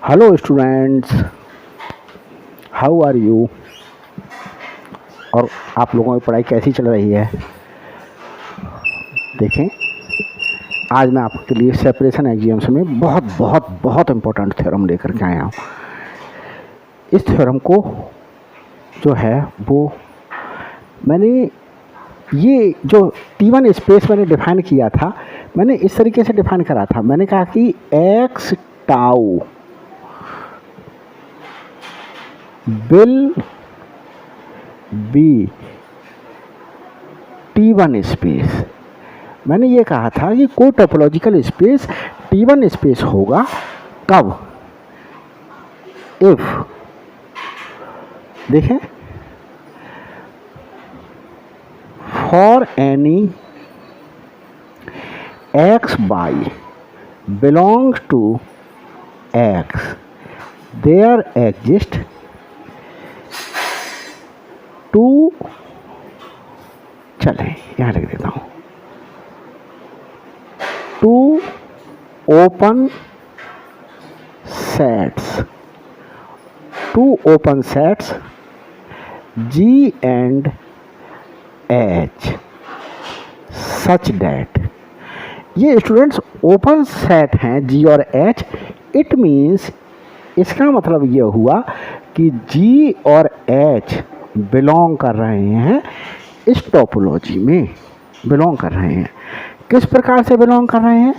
Hello students, how are you. और आप लोगों की पढ़ाई कैसी चल रही है। देखें, आज मैं आपके लिए सेपरेशन एग्जाम्स में बहुत बहुत बहुत इम्पोर्टेंट थ्योरम लेकर के आया हूँ। इस थ्योरम को जो है वो मैंने ये जो T1 स्पेस मैंने डिफाइन किया था, मैंने इस तरीके से डिफाइन करा था। मैंने कहा कि x tau will be T1 space. मैंने ये कहा था कि कोई टोपोलॉजिकल स्पेस T1 स्पेस होगा कब, इफ, देखें, for any x y belongs to x there exist two, चले यहाँ लिख देता हूँ, two open sets G and H such that, ये स्टूडेंट्स ओपन सेट हैं G और H। इट मीन्स, इसका मतलब ये हुआ कि G और H बिलोंग कर रहे हैं, इस टोपोलॉजी में बिलोंग कर रहे हैं। किस प्रकार से बिलोंग कर रहे हैं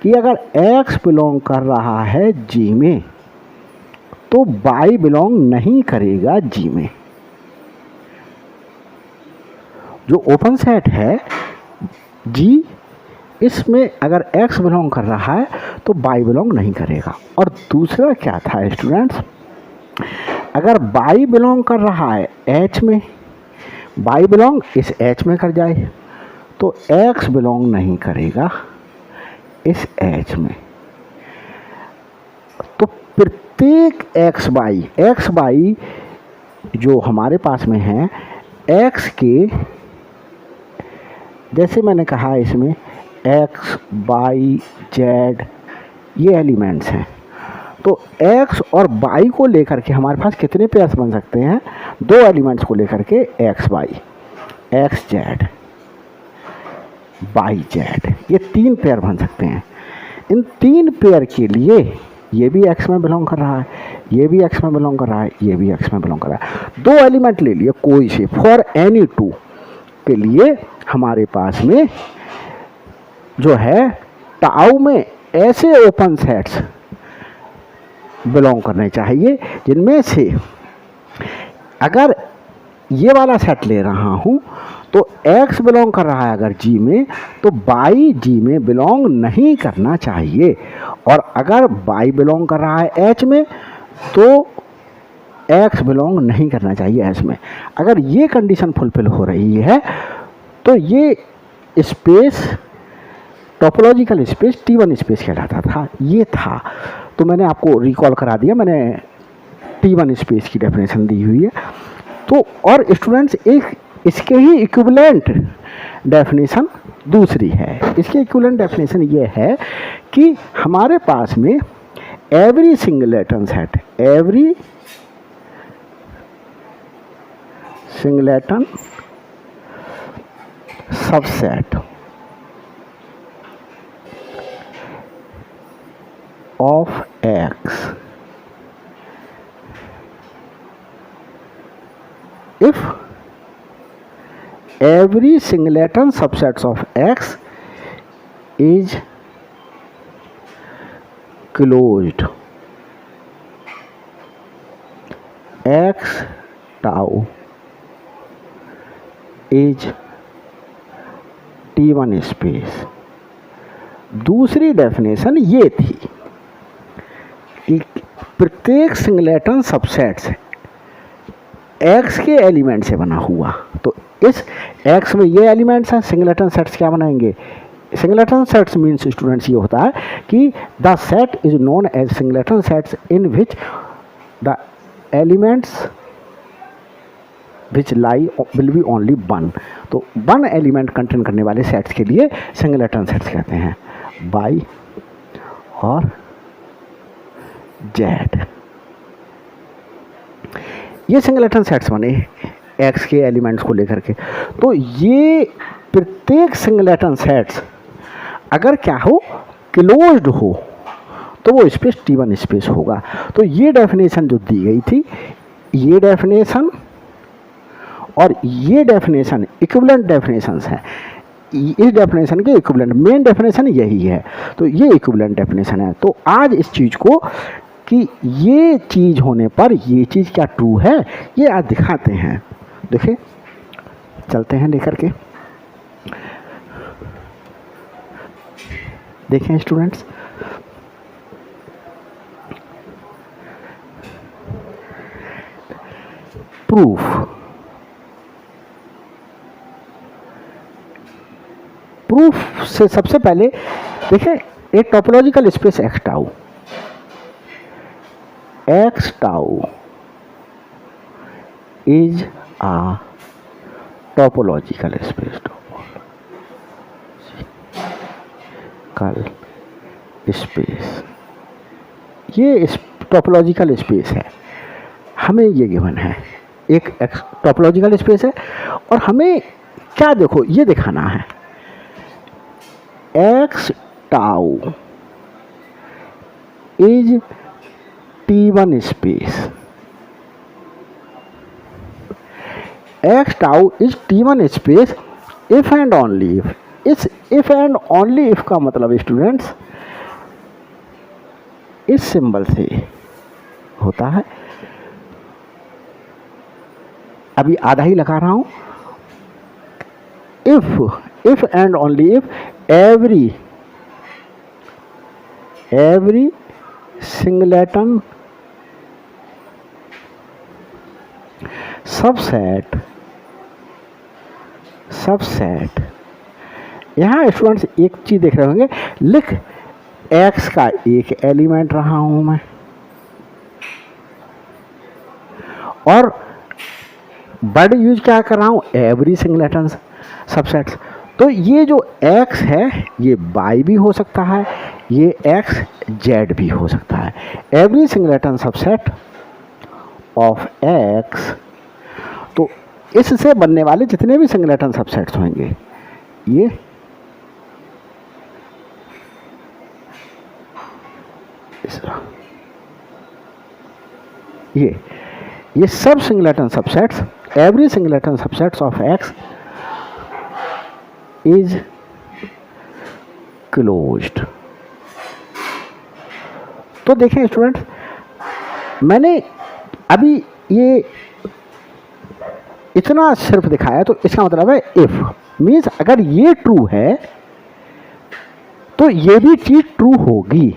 कि अगर X बिलोंग कर रहा है G में तो Y बिलोंग नहीं करेगा G में। जो ओपन सेट है G, इसमें अगर X बिलोंग कर रहा है तो Y बिलोंग नहीं करेगा। और दूसरा क्या था स्टूडेंट्स, अगर Y बिलोंग कर रहा है H में, Y बिलोंग इस H में कर जाए तो X बिलोंग नहीं करेगा इस H में। तो प्रत्येक एक्स वाई जो हमारे पास में है, X के, जैसे मैंने कहा इसमें X, Y, Z ये एलिमेंट्स हैं। तो X और Y को लेकर के हमारे पास कितने पेयर्स बन सकते हैं, दो एलिमेंट्स को लेकर के XY, XZ, YZ, ये तीन पेयर बन सकते हैं। इन तीन पेयर के लिए ये भी X में बिलोंग कर रहा है, ये भी X में बिलोंग कर रहा है, ये भी X में बिलोंग कर रहा है। दो एलिमेंट ले लिए कोई से, फॉर एनी टू के लिए हमारे पास में जो है टाउ में ऐसे ओपन सेट्स बिलोंग करने चाहिए जिनमें से, अगर ये वाला सेट ले रहा हूँ तो X बिलोंग कर रहा है अगर G में, तो Y G में बिलोंग नहीं करना चाहिए। और अगर Y बिलोंग कर रहा है H में तो X बिलोंग नहीं करना चाहिए H में। अगर ये कंडीशन फुलफिल हो रही है तो ये space, topological space T1 space कहलाता था। ये था, तो मैंने आपको रिकॉल करा दिया, मैंने T1 स्पेस की डेफिनेशन दी हुई है। तो और स्टूडेंट्स, एक इसके ही इक्विवेलेंट डेफिनेशन दूसरी है। इसके इक्विवेलेंट डेफिनेशन ये है कि हमारे पास में every singleton set, every singleton subset of X, if every singleton subsets of X is closed, X tau is T1 space. दूसरी डेफिनेशन ये थी कि प्रत्येक सिंगलेटन सबसेट्स X के एलिमेंट से बना हुआ। तो इस X में ये एलिमेंट्स हैं, सिंगलेटन सेट्स क्या बनाएंगे, सिंगलेटन सेट्स मीन्स स्टूडेंट्स ये होता है कि the set is known as singleton sets in which the elements which lie will be only one. तो वन एलिमेंट कंटेन करने वाले सेट्स के लिए सिंगलेटन सेट्स कहते हैं। Y और जेड। ये सिंगलेटन सेट्स बने एक्स के एलिमेंट्स को लेकर के। तो ये प्रत्येक सिंगलेटन सेट्स अगर क्या हो, क्लोज्ड हो, तो वो स्पेस T1 स्पेस होगा। तो ये डेफिनेशन जो दी गई थी, ये डेफिनेशन और ये डेफिनेशन इक्विवेलेंट डेफिनेशंस हैं। इस डेफिनेशन के इक्विवेलेंट मेन डेफिनेशन यही है, तो ये इक्विवेलेंट डेफिनेशन है। तो आज इस चीज़ को कि ये चीज़ होने पर ये चीज़ क्या ट्रू है, ये आज दिखाते हैं। देखिए चलते हैं लेकर के, देखें स्टूडेंट्स, प्रूफ। प्रूफ से सबसे पहले देखें, एक topological space X tau, X tau is a topological space, topological space, ये टोपोलॉजिकल स्पेस है, हमें ये गिवन है, एक टोपोलॉजिकल स्पेस है। और हमें क्या देखो ये दिखाना है, x tau is T1 space, X tau is T1 space if and only if. इस इफ एंड ओनली इफ का मतलब स्टूडेंट्स इस सिंबल से होता है, अभी आधा ही लगा रहा हूं, if and only if every singleton subset. यहां स्टूडेंट्स एक चीज देख रहे होंगे, लिख एक्स का एक एलिमेंट रहा हूं मैं, और वर्ड यूज क्या कर रहा हूं, एवरी सिंगलेटन सबसेट्स। तो ये जो x है ये y भी हो सकता है, ये x z भी हो सकता है। Every singleton subset of x, तो इससे बनने वाले जितने भी सिंगलेटन सबसेट्स होंगे, ये सब singleton subsets, every singleton subsets of x is closed. तो देखें स्टूडेंट, मैंने अभी ये इतना सिर्फ दिखाया, तो इसका मतलब है इफ मीन्स अगर ये ट्रू है तो ये भी चीज ट्रू होगी।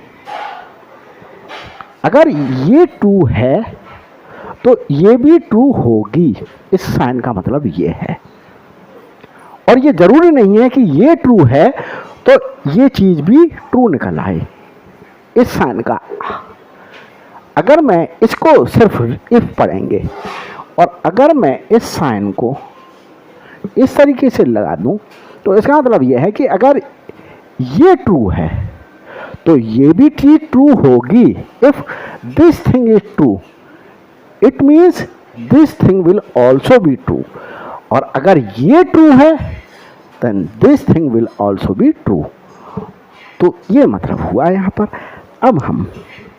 अगर ये ट्रू है तो ये भी ट्रू होगी, इस साइन का मतलब ये है। और ये जरूरी नहीं है कि ये ट्रू है तो ये चीज भी ट्रू निकल आए, इस साइन का। अगर मैं इसको सिर्फ इफ पढ़ेंगे और अगर मैं इस साइन को इस तरीके से लगा दूं, तो इसका मतलब यह है कि अगर ये ट्रू है तो ये भी चीज ट्रू होगी। If this thing is true, it means this thing will also be true. और अगर ये ट्रू है then this thing will also be true. तो ये मतलब हुआ यहाँ पर। अब हम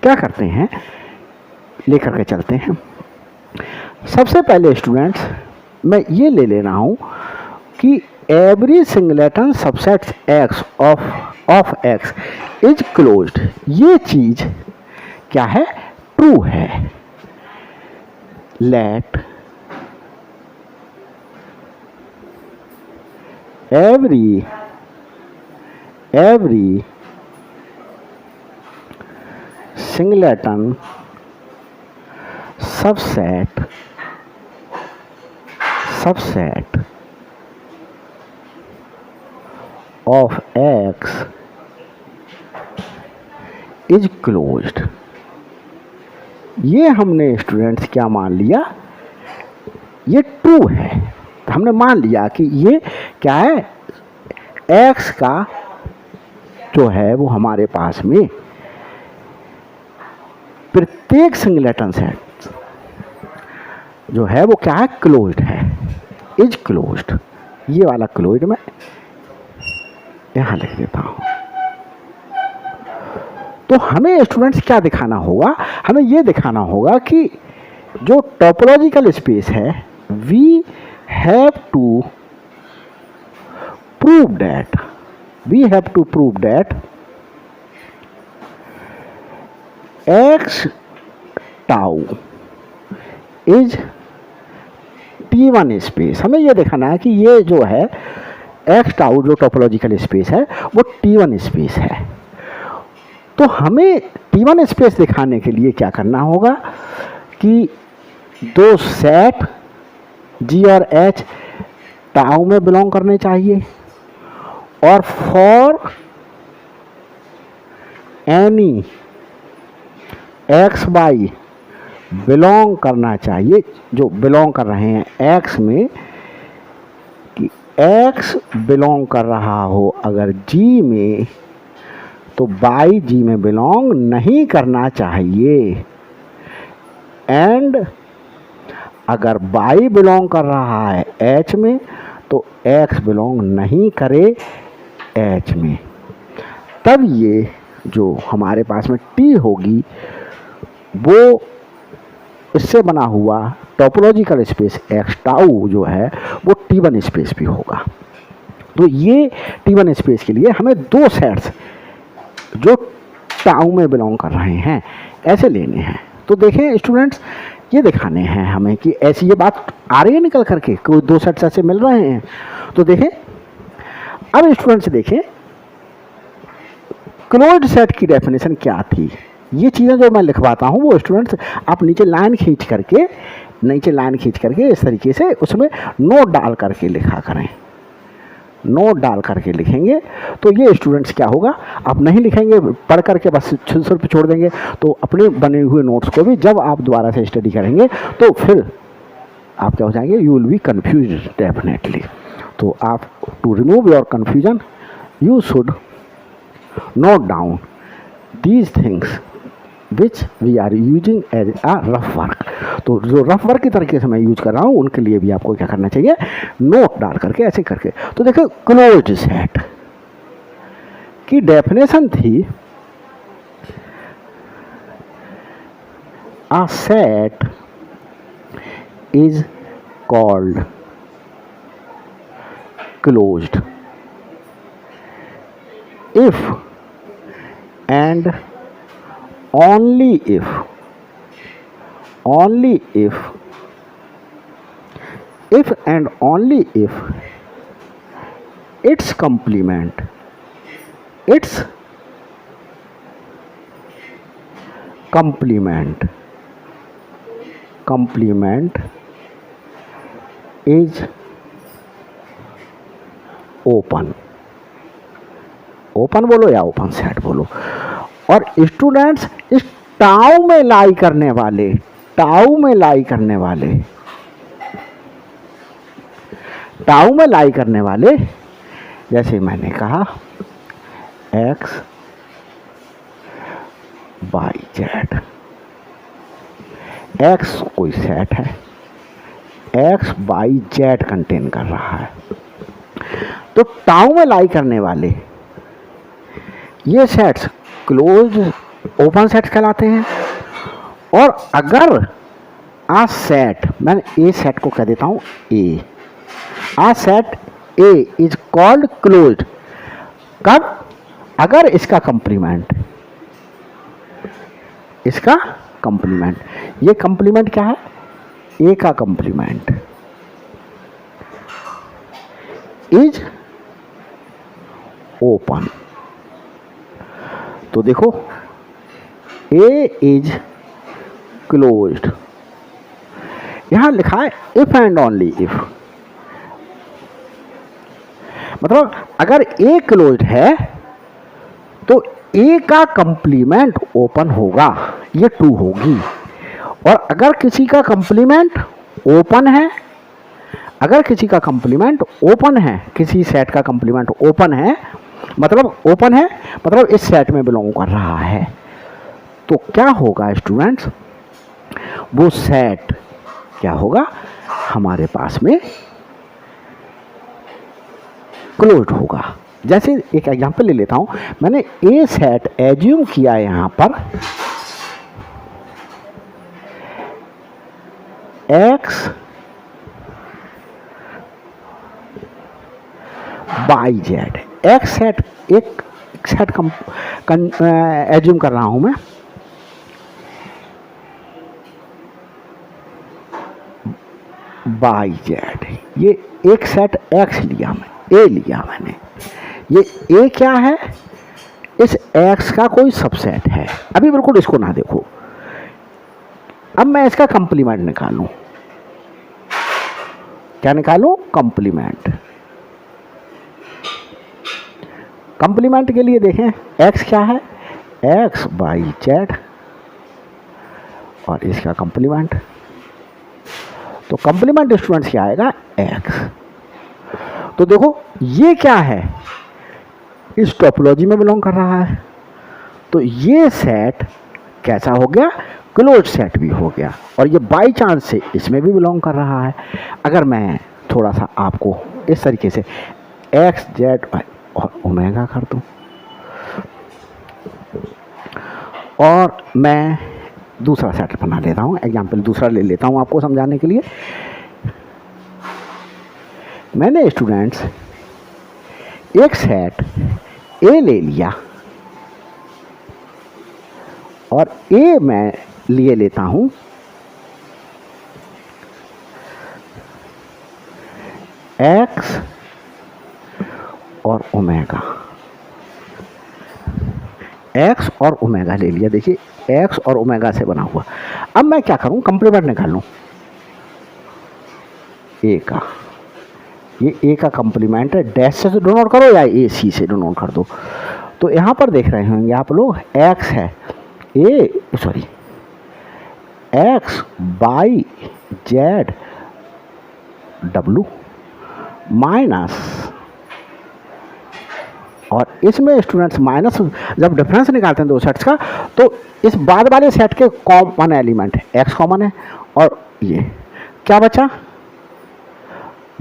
क्या करते हैं, लेकर के चलते हैं। सबसे पहले स्टूडेंट्स मैं ये ले रहा हूँ कि every singleton subsets X of X is closed. ये चीज क्या है, ट्रू है। Let every singleton subset of x is closed। ये हमने स्टूडेंट्स क्या मान लिया, ये ट्रू है। हमने मान लिया कि ये क्या है, x का जो है वो हमारे पास में प्रत्येक सिंगलेटन सेट जो है वो क्या है, क्लोज्ड है, इज क्लोज्ड। ये वाला क्लोज्ड मैं यहां लिख देता हूं। तो हमें स्टूडेंट्स क्या दिखाना होगा, हमें ये दिखाना होगा कि जो टोपोलॉजिकल स्पेस है, we have to prove that, x tau is T1 space. हमें यह दिखाना है कि ये जो है x टाउ जो टोपोलॉजिकल स्पेस है वो T1 स्पेस है। तो हमें T1 स्पेस दिखाने के लिए क्या करना होगा कि दो सेट G और H टाउ में बिलोंग करने चाहिए, और for any X Y belong करना चाहिए, जो बिलोंग कर रहे हैं x में, कि x बिलोंग कर रहा हो अगर G में, तो y G में बिलोंग नहीं करना चाहिए, एंड अगर y बिलोंग कर रहा है H में, तो x बिलोंग नहीं करे H में। तब ये जो हमारे पास में T होगी वो इससे बना हुआ टोपोलॉजिकल स्पेस x टाउ जो है वो T1 स्पेस भी होगा। तो ये T1 स्पेस के लिए हमें दो सेट्स जो टाउ में बिलोंग कर रहे हैं ऐसे लेने हैं। तो देखें स्टूडेंट्स, ये दिखाने हैं हमें कि ऐसी ये बात आ रही है निकल करके, कोई दो सेट्स ऐसे मिल रहे हैं। तो देखें, अब स्टूडेंट्स देखें क्लोज्ड सेट की डेफिनेशन क्या थी। ये चीज़ें जो मैं लिखवाता हूँ वो स्टूडेंट्स आप नीचे लाइन खींच करके इस तरीके से उसमें नोट डाल करके लिखा करें। नोट डाल करके लिखेंगे तो ये स्टूडेंट्स क्या होगा, आप नहीं लिखेंगे पढ़ करके बस सिर्फ छोड़ देंगे, तो अपने बने हुए नोट्स को भी जब आप दोबारा से स्टडी करेंगे तो फिर आप क्या हो जाएंगे, you will be confuse definitely. तो आप to remove your confusion you should note down these things which we are using as a rough work. तो जो रफ वर्क की तरीके से मैं यूज कर रहा हूँ उनके लिए भी आपको क्या करना चाहिए, नोट डाल करके ऐसे करके। तो देखो क्लोज्ड सेट की डेफिनेशन थी, a set is called closed if and only if and only if its complement is open बोलो या ओपन सेट बोलो। और स्टूडेंट्स इस टाउ में लाई करने वाले जैसे मैंने कहा x y z, x कोई सेट है, x y z कंटेन कर रहा है। तो टाउ में लाई करने वाले ये सेट्स क्लोज ओपन सेट्स कहलाते हैं। और अगर आ सेट, मैं ए सेट को कह देता हूं A, a set A is called closed कब, अगर इसका कंप्लीमेंट ये कंप्लीमेंट क्या है, ए का कंप्लीमेंट इज ओपन। तो देखो ए इज क्लोज्ड, यहां लिखा है इफ एंड ओनली इफ, मतलब अगर ए क्लोज्ड है तो ए का कंप्लीमेंट ओपन होगा, ये ट्रू होगी। और अगर किसी का कंप्लीमेंट ओपन है, किसी सेट का कंप्लीमेंट ओपन है मतलब इस सेट में बिलोंग कर रहा है, तो क्या होगा स्टूडेंट्स, वो सेट क्या होगा हमारे पास में क्लोज्ड होगा। जैसे एक एग्जांपल ले लेता हूं, मैंने ए सेट एज्यूम किया यहां पर x by Z. X set एक सेट एज्यूम कर रहा हूं मैं, बाई जेड। ये एक सेट एक्स लिया, मैं ए लिया मैंने। ये ए क्या है, इस एक्स का कोई सबसेट है। अभी बिल्कुल इसको ना देखो, अब मैं इसका कंप्लीमेंट निकालूं। क्या निकालूं, कंप्लीमेंट। कंप्लीमेंट के लिए देखें एक्स क्या है, एक्स बाई जेड, और इसका कंप्लीमेंट। तो कंप्लीमेंट स्टूडेंट्स क्या आएगा, एक्स। तो देखो ये क्या है, इस टोपोलॉजी में बिलोंग कर रहा है। तो ये सेट कैसा हो गया, क्लोज सेट भी हो गया, और ये बाई चांस से इसमें भी बिलोंग कर रहा है। अगर मैं थोड़ा सा आपको इस तरीके से एक्स जेड और ओमेगा कर दूं, और मैं दूसरा सेट बना लेता हूं, एग्जाम्पल दूसरा ले लेता हूं आपको समझाने के लिए। मैंने स्टूडेंट्स एक सेट ए ले लिया, और ए मैं लिए लेता हूं एक्स और ओमेगा। एक्स और ओमेगा ले लिया, देखिए एक्स और ओमेगा से बना हुआ। अब मैं क्या करूं, कंप्लीमेंट निकाल लूं ए का। ये ए का कंप्लीमेंट है, डैश से डोनोट करो या ए सी से डोनोट कर दो। तो यहां पर देख रहे होंगे आप लोग, एक्स है x by Z W minus, और इसमें स्टूडेंट्स माइनस जब डिफरेंस निकालते हैं दो सेट्स का, तो इस बाद वाले सेट के कॉमन एलिमेंट है, एक्स कॉमन है, और ये क्या बचा,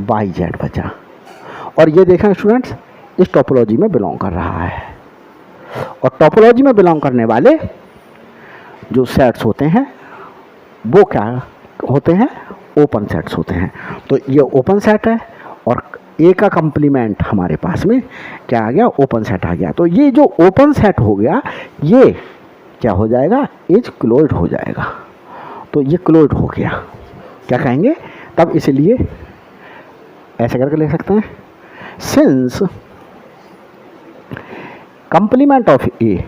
बाई जेड बचा। और ये देखें स्टूडेंट्स, इस टोपोलॉजी में बिलोंग कर रहा है। और टोपोलॉजी में बिलोंग करने वाले जो सेट्स होते हैं वो क्या होते हैं, ओपन सेट्स होते हैं। तो ये ओपन सेट है, और ए का कंप्लीमेंट हमारे पास में क्या आ गया, ओपन सेट आ गया। तो ये जो ओपन सेट हो गया, ये क्या हो जाएगा, इज क्लोज्ड हो जाएगा। तो ये क्लोज्ड हो गया, क्या कहेंगे तब, इसलिए ऐसे करके लिख सकते हैं, since complement of A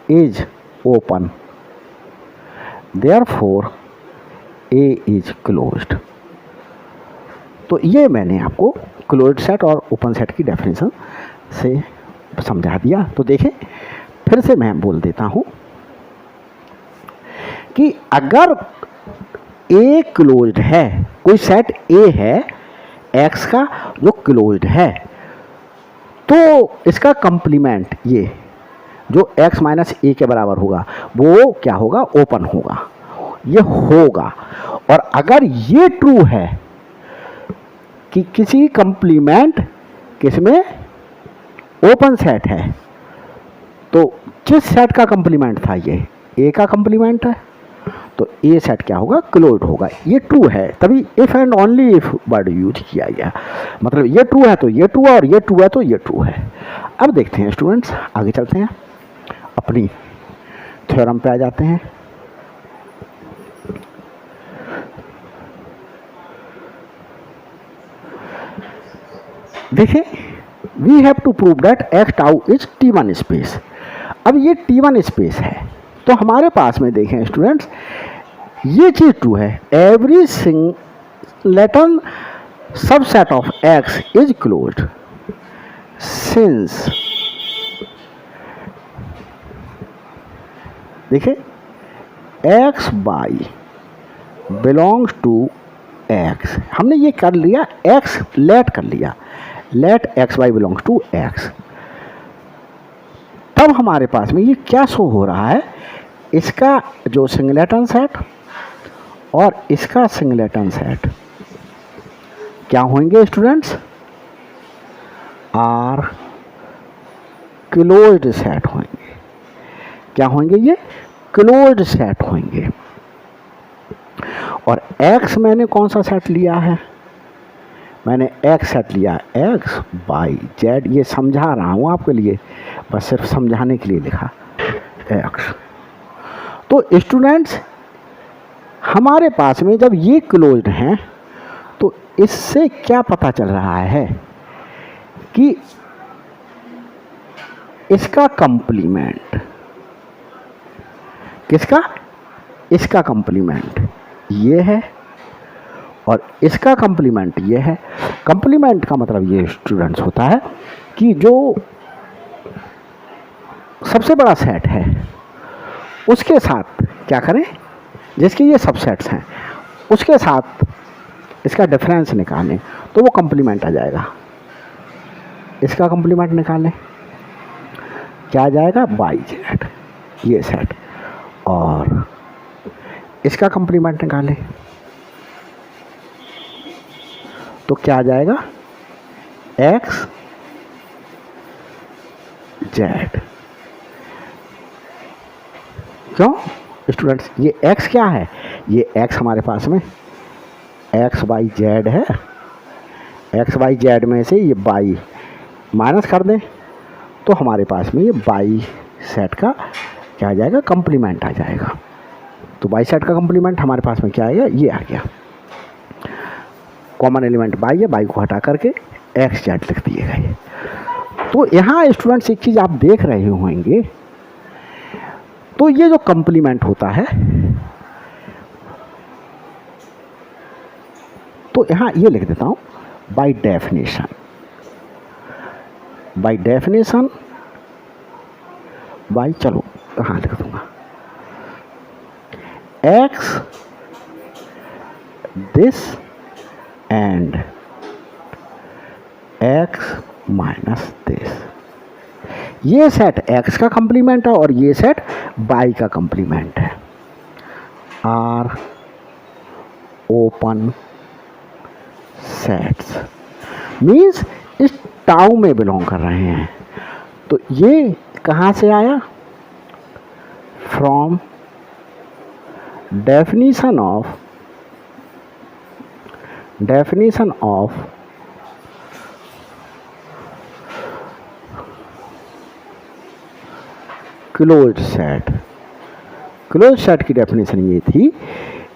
is open therefore A is closed. तो ये मैंने आपको क्लोज्ड सेट और ओपन सेट की डेफिनेशन से समझा दिया। तो देखें फिर से मैं बोल देता हूं कि अगर ए क्लोज्ड है, कोई सेट ए है एक्स का जो क्लोज्ड है, तो इसका कंप्लीमेंट ये जो x माइनस ए के बराबर होगा वो क्या होगा, ओपन होगा, ये होगा। और अगर ये ट्रू है कि किसी कंप्लीमेंट किसमें ओपन सेट है, तो जिस सेट का कंप्लीमेंट था ये ए का कंप्लीमेंट है, तो ए सेट क्या होगा, क्लोज्ड होगा। ये ट्रू है, तभी if and only if word use किया गया। मतलब ये ट्रू है तो ये ट्रू है, और ये ट्रू है तो ये ट्रू है। अब देखते हैं स्टूडेंट्स, आगे चलते हैं, अपनी थ्योरम पे आ जाते हैं। देखिए, we have to prove that X tau is T1 space. अब ये T1 स्पेस है, तो हमारे पास में देखें स्टूडेंट्स, ये चीज ट्रू है, every singleton subset of X is closed since, देखिए X by belongs to X, हमने ये कर लिया, एक्स लेट कर लिया, let X by belongs to X, तब हमारे पास में ये क्या शो हो रहा है, इसका जो सिंगलेटन सेट और इसका सिंगलेटन सेट क्या होंगे स्टूडेंट्स, आर क्लोज्ड सेट होंगे। क्या होंगे, ये क्लोज्ड सेट होंगे। और x मैंने कौन सा सेट लिया है, मैंने x सेट लिया, x y z, ये समझा रहा हूँ आपके लिए, बस सिर्फ समझाने के लिए लिखा x। तो स्टूडेंट्स हमारे पास में जब ये क्लोज्ड हैं तो इससे क्या पता चल रहा है कि इसका कंप्लीमेंट, किसका, इसका कंप्लीमेंट ये है और इसका कंप्लीमेंट ये है। कंप्लीमेंट का मतलब ये स्टूडेंट्स होता है कि जो सबसे बड़ा सेट है उसके साथ क्या करें, जिसके ये सबसेट्स हैं उसके साथ इसका डिफरेंस निकालें तो वो कंप्लीमेंट आ जाएगा। इसका कंप्लीमेंट निकालें, क्या आ जाएगा, बाई जेड ये सेट, और इसका कंप्लीमेंट निकालें तो क्या आ जाएगा, एक्स जेड। क्यों स्टूडेंट्स, ये x क्या है, ये x हमारे पास में एक्स वाई जेड है, एक्स वाई जेड में से ये बाई माइनस कर दें तो हमारे पास में ये बाई सेट का क्या आ जाएगा, कंप्लीमेंट आ जाएगा। तो बाई सेट का कंप्लीमेंट हमारे पास में क्या आएगा, ये आ गया। कॉमन एलिमेंट बाई है, बाई को हटा करके एक्स जेड लिख दिए गए। तो यहाँ स्टूडेंट्स एक चीज़ आप देख रहे होंगे, तो ये जो कंप्लीमेंट होता है, तो यहाँ ये लिख देता हूँ by definition, by definition by, चलो कहाँ लिख दूंगा, x this and x minus this. ये सेट x का कंप्लीमेंट है और ये सेट y का कंप्लीमेंट है। आर ओपन सेट्स मीन्स इस टाउ में बिलोंग कर रहे हैं। तो ये कहाँ से आया, from definition of closed set. Closed set की डेफिनेशन ये थी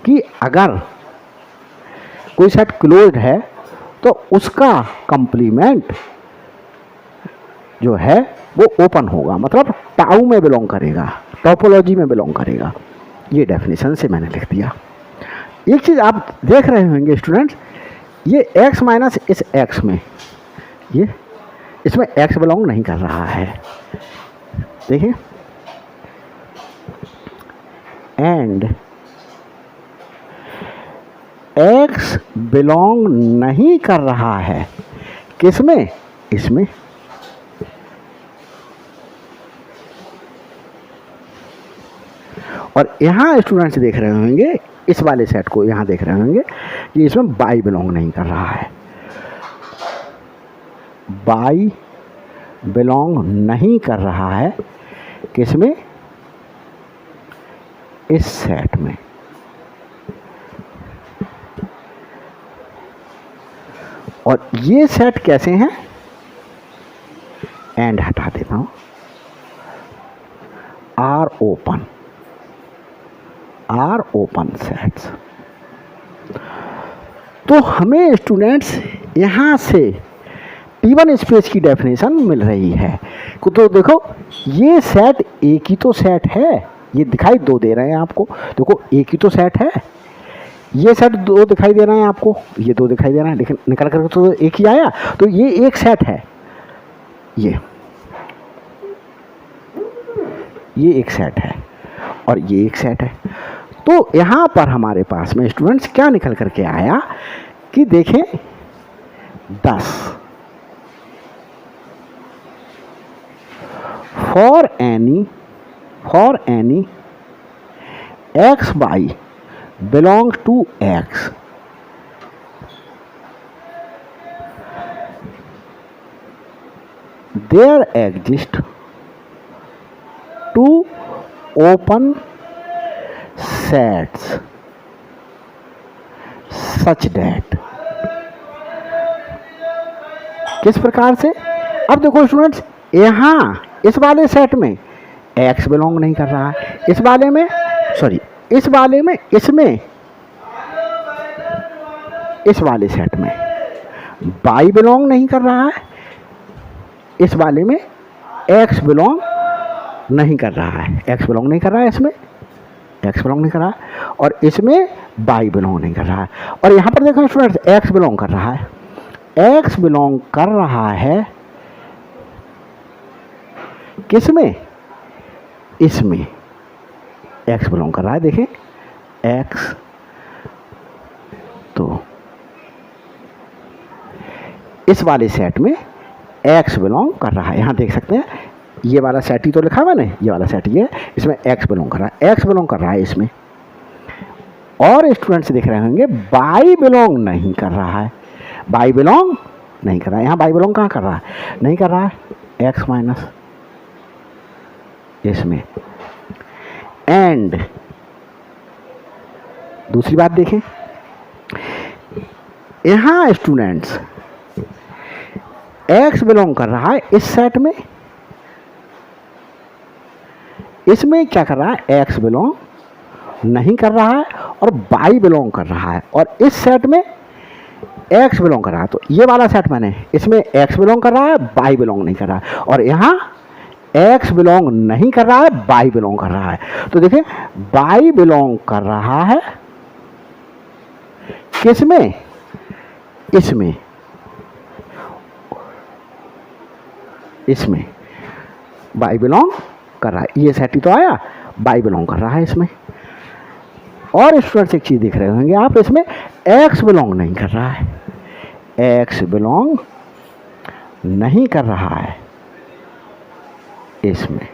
कि अगर कोई सेट क्लोज्ड है तो उसका कंप्लीमेंट जो है वो ओपन होगा, मतलब टाउ में बिलोंग करेगा, टोपोलॉजी में बिलोंग करेगा। ये डेफिनेशन से मैंने लिख दिया। एक चीज़ आप देख रहे होंगे स्टूडेंट्स, ये x माइनस इस x में, ये इसमें x बिलोंग नहीं कर रहा है, देखिए, एंड x बिलोंग नहीं कर रहा है किसमें, इसमें। और यहाँ स्टूडेंट्स देख रहे होंगे, इस वाले सेट को यहाँ देख रहे होंगे कि इसमें बाई बिलोंग नहीं कर रहा है, बाई बिलोंग नहीं कर रहा है किसमें, इस सेट में। और ये सेट कैसे हैं, एंड हटा देता हूं, आर ओपन सेट्स। तो हमें स्टूडेंट्स यहाँ से T1 स्पेस की डेफिनेशन मिल रही है। तो देखो ये सेट एक ही तो सेट है, ये दिखाई दो दे रहे हैं आपको, देखो एक ही तो सेट है, ये सेट दो दिखाई दे रहे हैं आपको, ये दो दिखाई दे रहे हैं, लेकिन निकल कर तो एक ही आया, तो ये एक सेट है, ये एक सेट है और ये एक सेट है। तो यहाँ पर हमारे पास में स्टूडेंट्स क्या निकल करके आया कि देखें 10 for any X Y belongs to X, there exist two open sets such that, किस प्रकार से? अब देखो स्टूडेंट्स, यहाँ इस वाले सेट में x बिलोंग नहीं कर रहा है, इस वाले में सॉरी इस वाले में, इसमें इस वाले सेट में y बिलोंग नहीं कर रहा है, इस वाले में x बिलोंग नहीं कर रहा है, x बिलोंग नहीं कर रहा है, इसमें x बिलोंग नहीं कर रहा है, और इसमें y बिलोंग नहीं कर रहा है। और यहाँ पर देखो स्टूडेंट्स, x बिलोंग कर रहा है, x बिलोंग कर रहा है किसमें? इसमें x बिलोंग कर रहा है, देखें x, तो इस वाले सेट में x बिलोंग कर रहा है। यहाँ देख सकते हैं, ये वाला सेट ही तो लिखा हुआ है ना, ये वाला सेट ये, इसमें x बिलोंग कर रहा है, x बिलोंग कर रहा है इसमें। और स्टूडेंट्स देख रहे होंगे y बिलोंग नहीं कर रहा है, y बिलोंग नहीं कर रहा है। यहाँ y बिलोंग कहाँ कर रहा है? नहीं कर रहा है, x माइनस इसमें। एंड दूसरी बात देखें, यहाँ स्टूडेंट्स x बिलोंग कर रहा है इस सेट में, इसमें क्या कर रहा है? x बिलोंग नहीं कर रहा है और y बिलोंग कर रहा है, और इस सेट में x बिलोंग कर रहा है। तो ये वाला सेट मैंने, इसमें x बिलोंग कर रहा है, y बिलोंग नहीं कर रहा है, और यहाँ x बिलोंग नहीं कर रहा है, y बिलोंग कर रहा है। तो देखिए y बिलोंग कर रहा है किसमें? इसमें, इसमें y बिलोंग कर रहा है, ये सेट ही तो आया, y बिलोंग कर रहा है इसमें। और स्टूडेंट्स एक चीज देख रहे होंगे आप, इसमें x बिलोंग नहीं कर रहा है, x बिलोंग नहीं कर रहा है इसमें।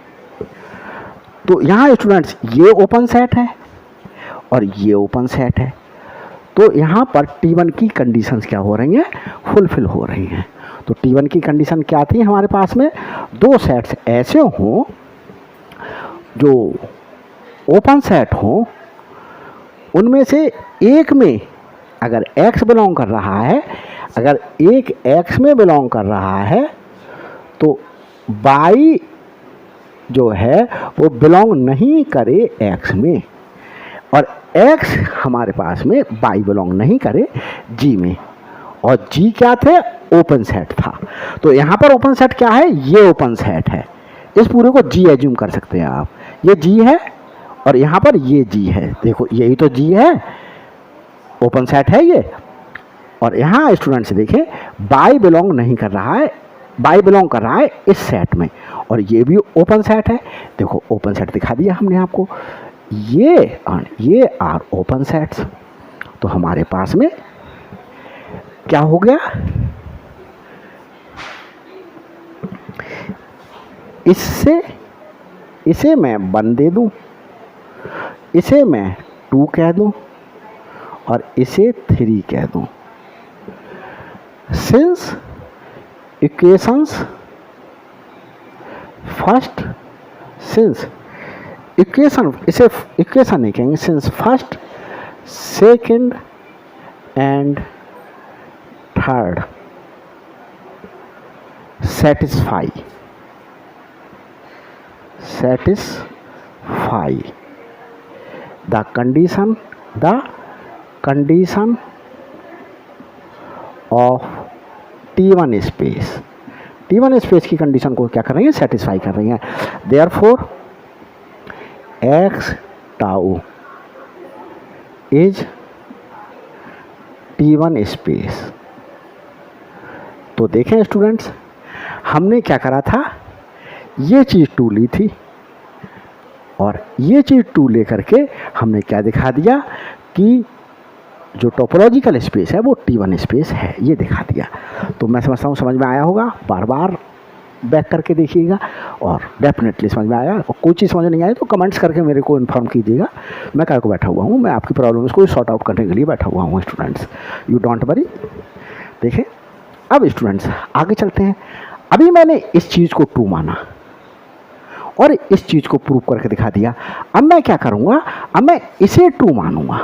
तो यहाँ स्टूडेंट्स ये ओपन सेट है और ये ओपन सेट है, तो यहाँ पर T1 की कंडीशंस क्या हो रही हैं? फुलफिल हो रही हैं। तो T1 की कंडीशन क्या थी हमारे पास में? दो सेट्स ऐसे हों जो ओपन सेट हों, उनमें से एक में अगर x बिलोंग कर रहा है, अगर एक x में बिलोंग कर रहा है, तो y जो है वो बिलोंग नहीं करे x में, और x हमारे पास में y बिलोंग नहीं करे g में, और g क्या थे? ओपन सेट था। तो यहाँ पर ओपन सेट क्या है? ये ओपन सेट है, इस पूरे को g एज्यूम कर सकते हैं आप, ये g है और यहाँ पर ये g है, देखो यही तो g है, ओपन सेट है ये। और यहाँ स्टूडेंट्स देखें y बिलोंग नहीं कर रहा है, y बिलोंग कर रहा है इस सेट में, और ये भी ओपन सेट है, देखो ओपन सेट दिखा दिया हमने आपको, ये आर ओपन सेट्स। तो हमारे पास में क्या हो गया? इसे मैं 1 दे दूं, इसे मैं 2 कह दूं, और इसे 3 कह दूं। Since equations first, since equation, इसे इक्वेशन नहीं कहेंगे, since first, second and third satisfy the condition of T1 space, T1 space की कंडीशन को क्या कर रही है? सेटिस्फाई कर रही है। Therefore x tau is T1 space. तो देखें स्टूडेंट्स, हमने क्या करा था? ये चीज़ 2 ली थी, और ये चीज़ 2 लेकर के हमने क्या दिखा दिया कि जो टोपोलॉजिकल स्पेस है वो T1 स्पेस है, ये दिखा दिया। तो मैं समझता हूँ समझ में आया होगा। बार बार बैक करके देखिएगा और डेफिनेटली समझ में आया। और कोई चीज़ समझ नहीं आई तो कमेंट्स करके मेरे को इन्फॉर्म कीजिएगा। मैं क्या को बैठा हुआ हूँ, मैं आपकी प्रॉब्लम्स को सॉर्ट आउट करने के लिए बैठा हुआ हूँ स्टूडेंट्स, यू डोंट वरी। देखें अब स्टूडेंट्स आगे चलते हैं। अभी मैंने इस चीज़ को ट्रू माना और इस चीज़ को प्रूव करके दिखा दिया। अब मैं क्या करूँगा, अब मैं इसे ट्रू मानूंगा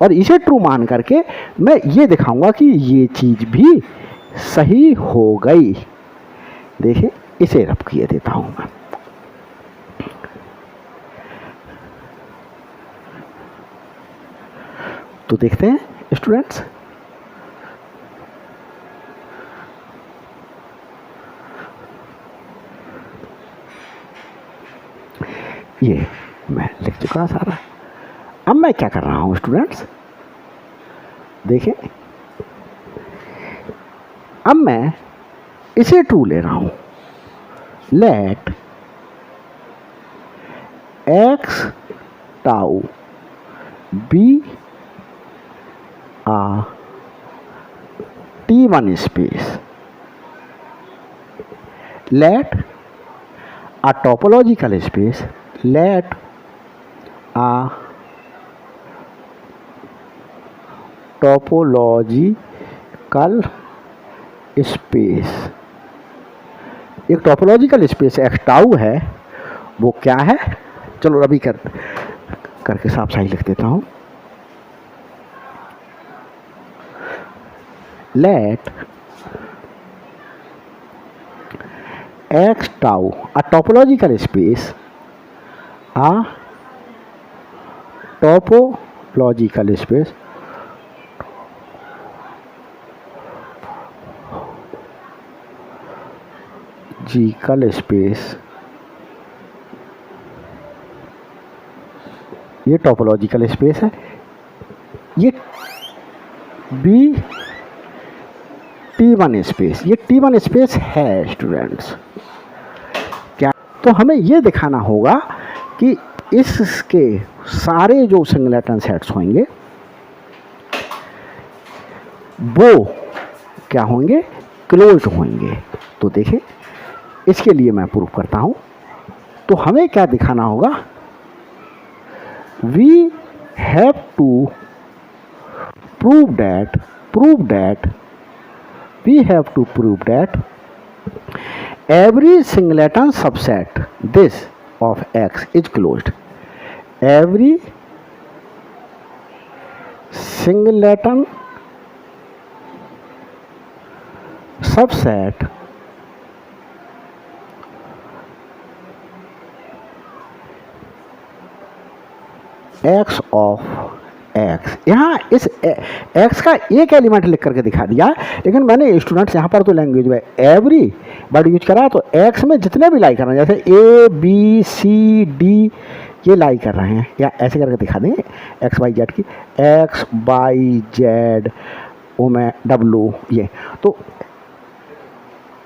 और इसे ट्रू मान करके मैं ये दिखाऊंगा कि ये चीज़ भी सही हो गई। देखिए इसे रब किए देता हूं मैं। तो देखते हैं स्टूडेंट्स, ये मैं लिख चुका सारा। अब मैं क्या कर रहा हूं स्टूडेंट्स, देखें अब मैं इसे ट्रू ले रहा हूं। Let X tau be a T1 space. Let a topological space, let a topological space, एक टोपोलॉजिकल स्पेस एक्स टाउ है, वो क्या है, चलो अभी करके साफ सही लिख देता हूँ। Let x tau a topological space, a topological space ये टोपोलॉजिकल स्पेस है, ये बी T1 स्पेस, ये T1 स्पेस है स्टूडेंट्स। क्या तो हमें ये दिखाना होगा कि इसके सारे जो सिंगलेटन सेट्स होंगे वो क्या होंगे, क्लोज्ड होंगे। तो देखें इसके लिए मैं प्रूव करता हूं। तो हमें क्या दिखाना होगा, we have to prove that we have to prove that every singleton subset this of X is closed. Every singleton subset X of x, यहाँ इस एक्स का एक एलिमेंट लिख करके दिखा दिया, लेकिन मैंने स्टूडेंट्स यहाँ पर तो लैंग्वेज में एवरी वर्ड यूज करा, तो एक्स में जितने भी लाई कर रहे हैं, जैसे ए बी सी डी ये लाई कर रहे हैं, या ऐसे करके दिखा दें एक्स वाई जेड की, एक्स वाई जेड ओ में डब्लू, ये तो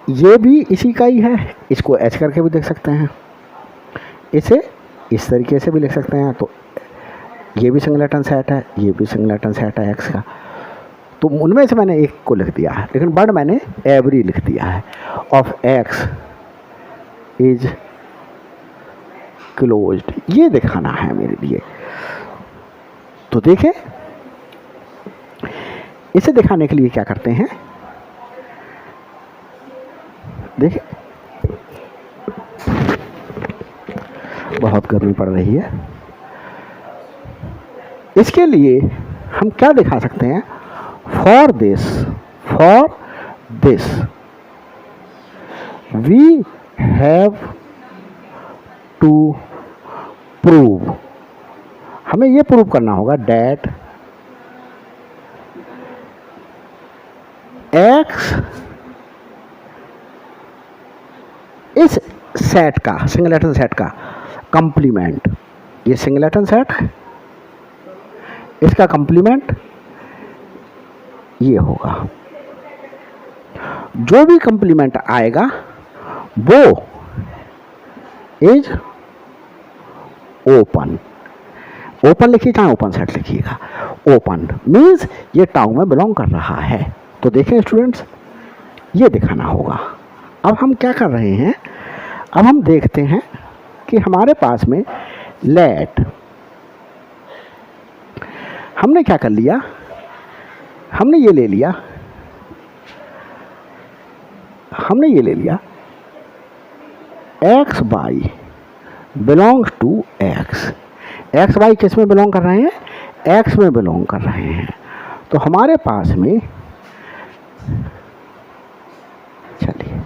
ये भी इसी का ही है। इसको एच करके भी देख सकते हैं, इसे इस तरीके से भी लिख सकते हैं। तो ये भी सिंगलेटन सेट है, ये भी सिंगलेटन सेट है एक्स का, तो उनमें से मैंने एक को लिख दिया है, लेकिन वर्ड मैंने एवरी लिख दिया है ऑफ एक्स इज क्लोज्ड, ये दिखाना है मेरे लिए। तो देखें इसे दिखाने के लिए क्या करते हैं, देखें बहुत गर्मी पड़ रही है, इसके लिए हम क्या दिखा सकते हैं, for this we have to prove, हमें ये प्रूव करना होगा डैट एक्स इस सेट का, सिंगलेटन सेट का कंप्लीमेंट, ये सिंगलेटन सेट है, इसका कंप्लीमेंट ये होगा, जो भी कंप्लीमेंट आएगा वो इज ओपन, ओपन लिखिए चाहे ओपन सेट लिखिएगा, ओपन मीन्स ये टाउ में बिलोंग कर रहा है। तो देखें स्टूडेंट्स ये दिखाना होगा, अब हम क्या कर रहे हैं, अब हम देखते हैं कि हमारे पास में लेट, हमने क्या कर लिया, हमने ये ले लिया, हमने ये ले लिया X by belongs to X. X Y किस में बिलोंग कर रहे हैं, एक्स में बिलोंग कर रहे हैं। तो हमारे पास में चलिए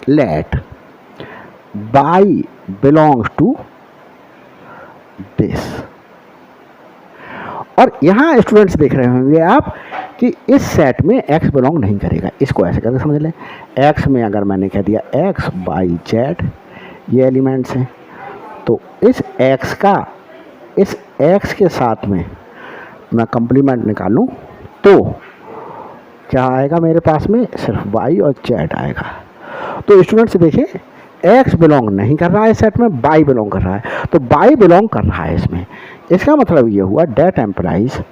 let Y belongs to this. और यहां स्टूडेंट्स देख रहे होंगे आप कि इस सेट में x बिलोंग नहीं करेगा। इसको ऐसे करके समझ लें, x में अगर मैंने कह दिया x बाई जेड, ये एलिमेंट्स हैं, तो इस x का इस x के साथ में मैं कंप्लीमेंट निकालूं तो क्या आएगा मेरे पास में, सिर्फ y और z आएगा। तो स्टूडेंट्स देखें, x बिलोंग नहीं कर रहा है सेट में, y बिलोंग कर रहा है, तो y बिलोंग कर रहा है इसमें। इसका मतलब ये हुआ that implies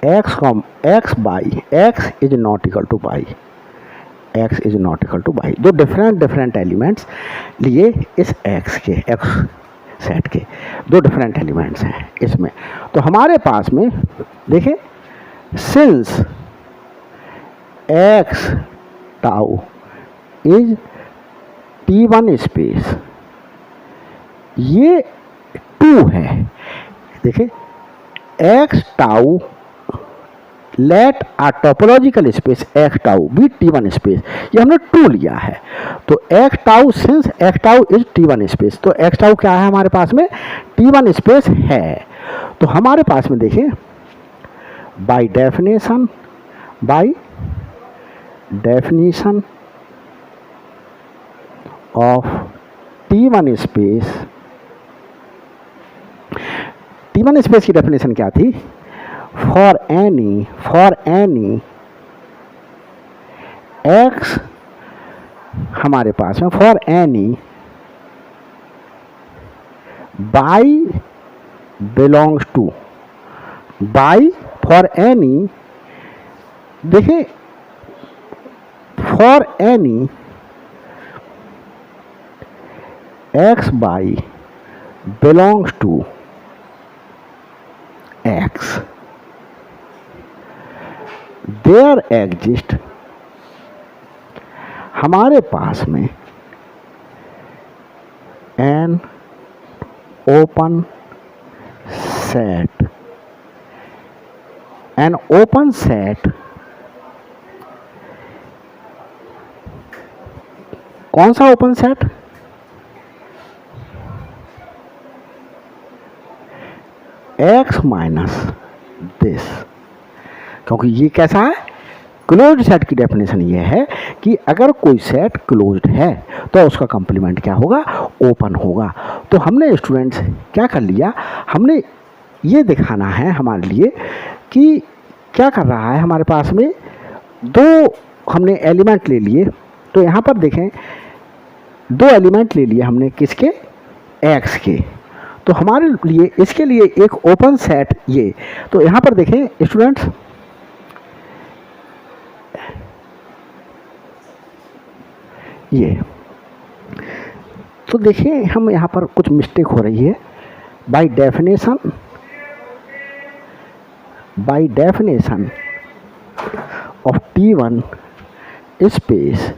x Y x is not equal to y, x is not equal to y। दो डिफरेंट एलिमेंट्स लिए इस x के, x सेट के दो डिफरेंट एलिमेंट्स हैं इसमें। तो हमारे पास में देखें, since x tau is t1 space, ये 2 है। देखिए x tau let a topological space x tau be t1 space, ये हमने 2 लिया है। तो x tau since x tau is t1 space, तो x टाउ क्या है हमारे पास में, t1 स्पेस है। तो हमारे पास में देखिए by definition of t1 space, t1 space की डेफिनेशन क्या थी, फॉर एनी x, हमारे पास में for any by belongs to, by for any, देखिए for any x by belongs to x, there exist, हमारे पास में an open set, an open set, कौन सा open set, x minus this, क्योंकि ये कैसा है, क्लोज्ड सेट की डेफिनेशन ये है कि अगर कोई सेट क्लोज्ड है तो उसका कंप्लीमेंट क्या होगा, ओपन होगा। तो हमने स्टूडेंट्स क्या कर लिया, हमने ये दिखाना है हमारे लिए कि क्या कर रहा है हमारे पास में, दो हमने एलिमेंट ले लिए। तो यहाँ पर देखें, दो एलिमेंट ले लिए हमने, किसके, x के। तो हमारे लिए इसके लिए एक ओपन सेट ये, तो यहाँ पर देखें स्टूडेंट्स, ये तो देखिए हम यहाँ पर कुछ मिस्टेक हो रही है। By definition of t1 space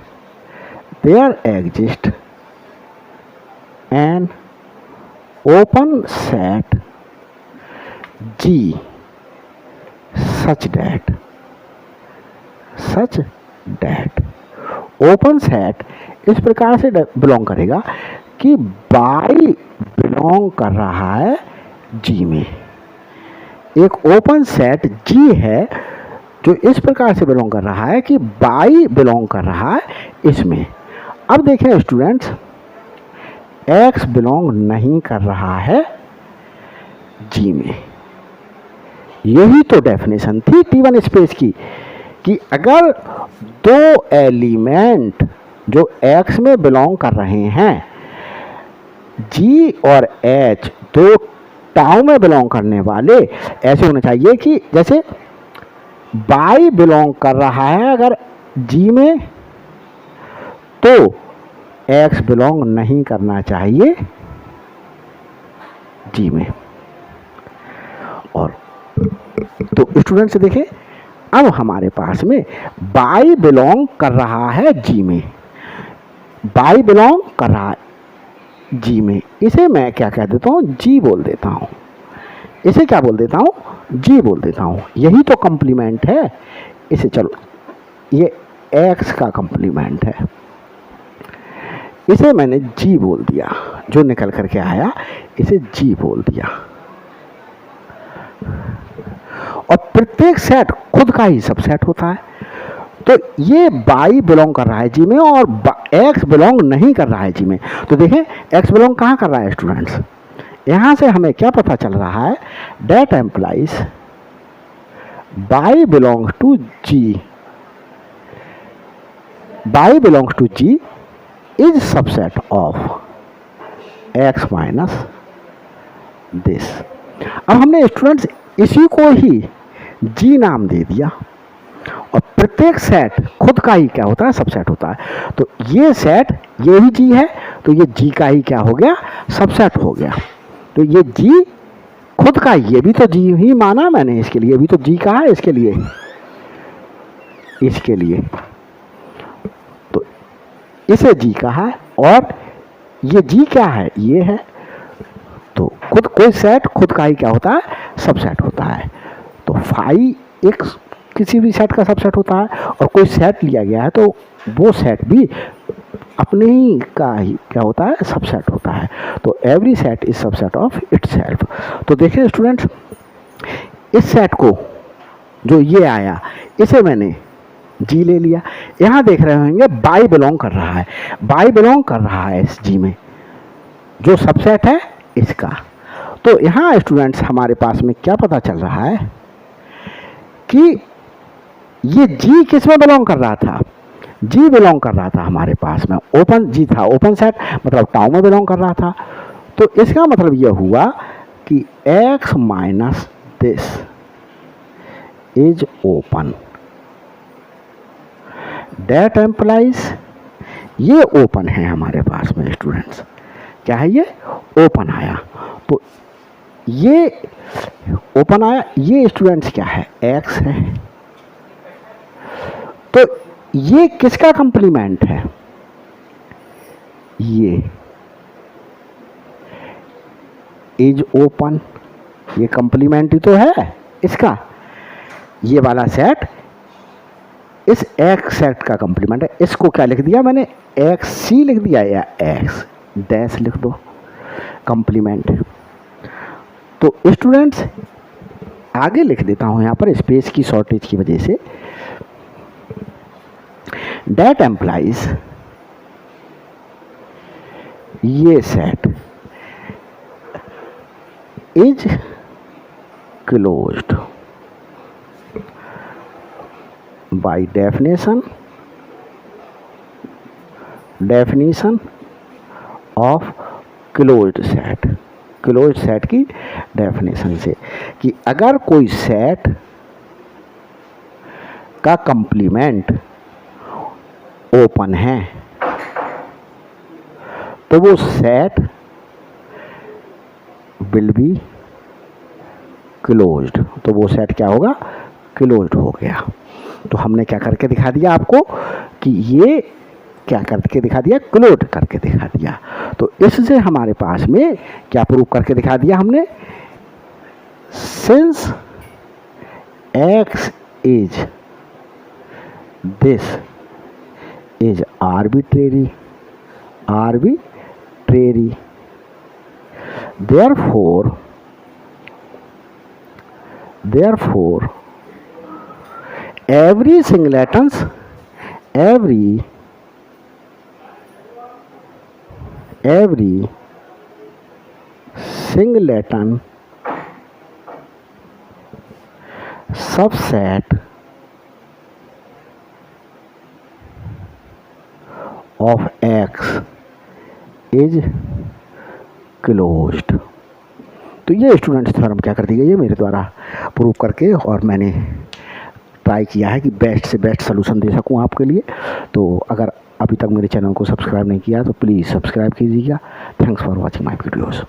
there exist an open set G such that open set इस प्रकार से बिलोंग करेगा कि बाई बिलोंग कर रहा है G में। एक ओपन सेट G है जो इस प्रकार से बिलोंग कर रहा है कि बाई बिलोंग कर रहा है इसमें। अब देखें स्टूडेंट्स, x बिलोंग नहीं कर रहा है G में। यही तो डेफिनेशन थी t1 स्पेस की कि अगर दो एलिमेंट जो x में बिलोंग कर रहे हैं, G और H दो टाउ में बिलोंग करने वाले ऐसे होने चाहिए कि जैसे बाई बिलोंग कर रहा है अगर जी में, तो एक्स बिलोंग नहीं करना चाहिए जी में। और तो स्टूडेंट्स देखें, अब हमारे पास में बाई बिलोंग कर रहा है जी में, बाई बिलोंग कर रहा है जी में, इसे मैं क्या कह देता हूँ, जी बोल देता हूँ। इसे क्या बोल देता हूँ, जी बोल देता हूँ। यही तो कम्प्लीमेंट है। इसे चलो, ये एक्स का कम्प्लीमेंट है, इसे मैंने जी बोल दिया, जो निकल करके आया इसे जी बोल दिया। और प्रत्येक सेट खुद का ही सबसेट होता है। तो ये बाई बिलोंग कर रहा है जी में और एक्स बिलोंग नहीं कर रहा है जी में। तो देखें एक्स बिलोंग कहाँ कर रहा है स्टूडेंट्स, यहां से हमें क्या पता चल रहा है, that implies Y belongs to G, Y belongs to G is subset of X minus this. अब हमने स्टूडेंट्स इसी को ही जी नाम दे दिया, और प्रत्येक सेट खुद का ही क्या होता है, सबसेट होता है। तो ये सेट ये भी जी है, तो ये जी का ही क्या हो गया, सबसेट हो गया। तो ये जी खुद का, ये भी तो जी ही माना मैंने, इसके लिए भी तो जी कहा है, इसके लिए तो इसे जी कहा है, और ये जी क्या है, ये है। तो खुद कोई सेट खुद का ही क्या होता है, सबसेट होता है। तो फाई एक किसी भी सेट का सबसेट होता है, और कोई सेट लिया गया है तो वो सेट भी अपने ही का ही क्या होता है, सबसेट होता है। तो every set is subset of itself. तो देखिए स्टूडेंट्स, इस सेट को जो ये आया इसे मैंने जी ले लिया। यहाँ देख रहे होंगे बाई बिलोंग कर रहा है, बाई बिलोंग कर रहा है इस जी में, जो सबसेट है इसका। तो यहाँ स्टूडेंट्स हमारे पास में क्या पता चल रहा है कि ये जी किस में बिलोंग कर रहा था, जी बिलोंग कर रहा था हमारे पास में, ओपन जी था, ओपन सेट मतलब टाउ में बिलोंग कर रहा था। तो इसका मतलब ये हुआ कि x minus this is open, that employees, ये ओपन है हमारे पास में स्टूडेंट्स, क्या है ये, ओपन आया। तो ये ओपन आया, ये स्टूडेंट्स क्या है, x है। तो ये किसका कंप्लीमेंट है, ये इज ओपन, ये कंप्लीमेंट ही तो है इसका, ये वाला सेट इस एक्स सेट का कंप्लीमेंट है। इसको क्या लिख दिया मैंने, एक्स सी लिख दिया, या एक्स डैश लिख दो, कंप्लीमेंट। तो स्टूडेंट्स आगे लिख देता हूं यहां पर स्पेस की शॉर्टेज की वजह से, दैट एम्प्लाइज, ये set is closed bye definition of closed set, closed set की डेफिनेशन से, कि अगर कोई सेट का कंप्लीमेंट ओपन है तो वो सेट विल बी क्लोज्ड, तो वो सेट क्या होगा, क्लोज्ड हो गया। तो हमने क्या करके दिखा दिया आपको कि ये क्या करके दिखा दिया, क्लोज्ड करके दिखा दिया। तो इससे हमारे पास में क्या प्रूव करके दिखा दिया हमने, since x is this is arbitrary, therefore every singletons, every singleton subset of x is closed। तो ये स्टूडेंट्स थ्योरम क्या कर दी गई है मेरे द्वारा प्रूव करके, और मैंने ट्राई किया है कि बेस्ट से बेस्ट सोल्यूशन दे सकूं आपके लिए। तो अगर अभी तक मेरे चैनल को सब्सक्राइब नहीं किया तो प्लीज़ सब्सक्राइब कीजिएगा। Thanks for watching my videos.